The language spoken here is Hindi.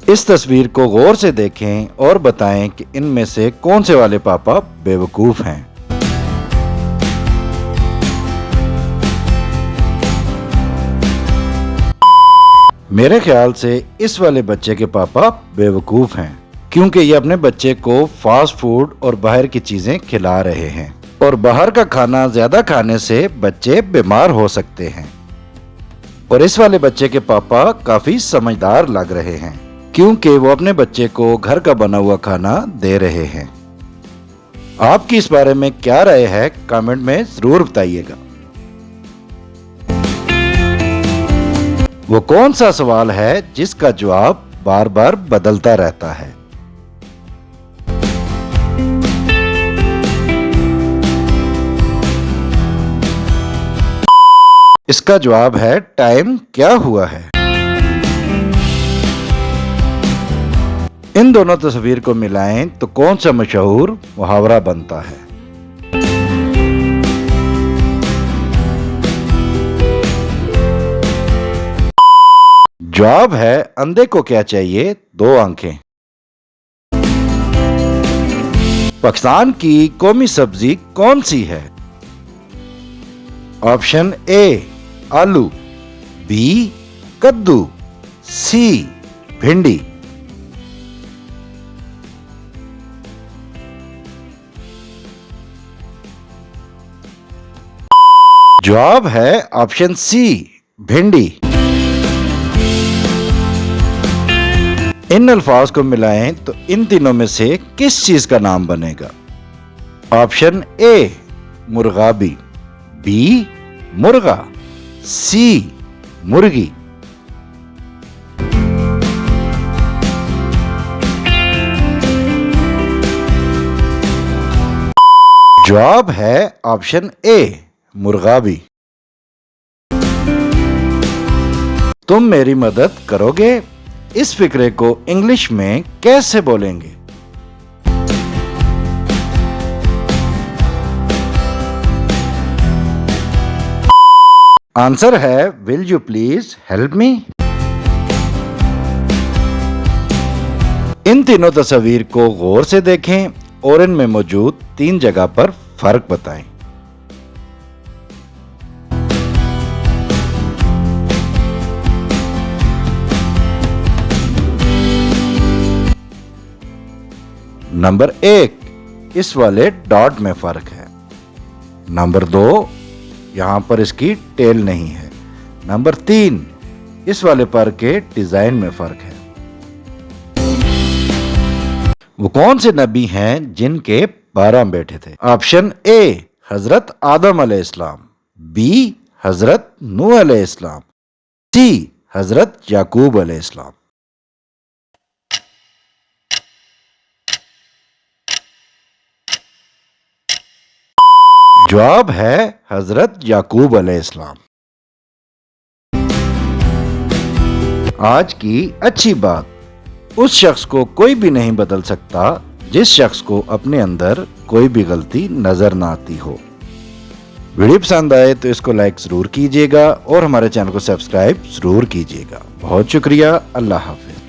इस तस्वीर को गौर से देखें और बताएं कि इनमें से कौन से वाले पापा बेवकूफ़ हैं। मेरे ख्याल से इस वाले बच्चे के पापा बेवकूफ़ हैं, क्योंकि ये अपने बच्चे को फास्ट फूड और बाहर की चीज़ें खिला रहे हैं और बाहर का खाना ज़्यादा खाने से बच्चे बीमार हो सकते हैं। और इस वाले बच्चे के पापा काफ़ी समझदार लग रहे हैं, क्योंकि वो अपने बच्चे को घर का बना हुआ खाना दे रहे हैं। आपकी इस बारे में क्या राय है, कमेंट में ज़रूर बताइएगा। वो कौन सा सवाल है जिसका जवाब बार बार बदलता रहता है? इसका जवाब है टाइम क्या हुआ है। इन दोनों तस्वीर को मिलाएं तो कौन सा मशहूर मुहावरा बनता है? जवाब है अंधे को क्या चाहिए, दो आंखें। पाकिस्तान की कौमी सब्जी कौन सी है? ऑप्शन ए आलू, बी कद्दू, सी भिंडी। जवाब है ऑप्शन सी भिंडी। इन अल्फाज को मिलाएं तो इन तीनों में से किस चीज का नाम बनेगा? ऑप्शन ए मुर्गाबी, बी मुर्गा, सी मुर्गी। जवाब है ऑप्शन ए मुर्गाबी। तुम मेरी मदद करोगे? इस फिक्रे को इंग्लिश में कैसे बोलेंगे? आंसर है will you please help me. इन तीनों तस्वीर को गौर से देखें और इनमें मौजूद 3 जगह पर फर्क बताएं। नंबर 1, इस वाले डॉट में फर्क है। नंबर 2, यहां पर इसकी टेल नहीं है। नंबर 3, इस वाले पर के डिजाइन में फर्क है। वो कौन से नबी हैं जिनके 12 बेटे थे? ऑप्शन ए हजरत आदम अलैहिस्सलाम, बी हजरत नूह अलैहिस्सलाम, सी हजरत याकूब अलैहिस्सलाम। जवाब है हजरत याकूब अलैहिस्सलाम। आज की अच्छी बात, उस शख्स को कोई भी नहीं बदल सकता जिस शख्स को अपने अंदर कोई भी गलती नजर ना आती हो। वीडियो पसंद आए तो इसको लाइक जरूर कीजिएगा और हमारे चैनल को सब्सक्राइब जरूर कीजिएगा। बहुत शुक्रिया। अल्लाह हाफिज।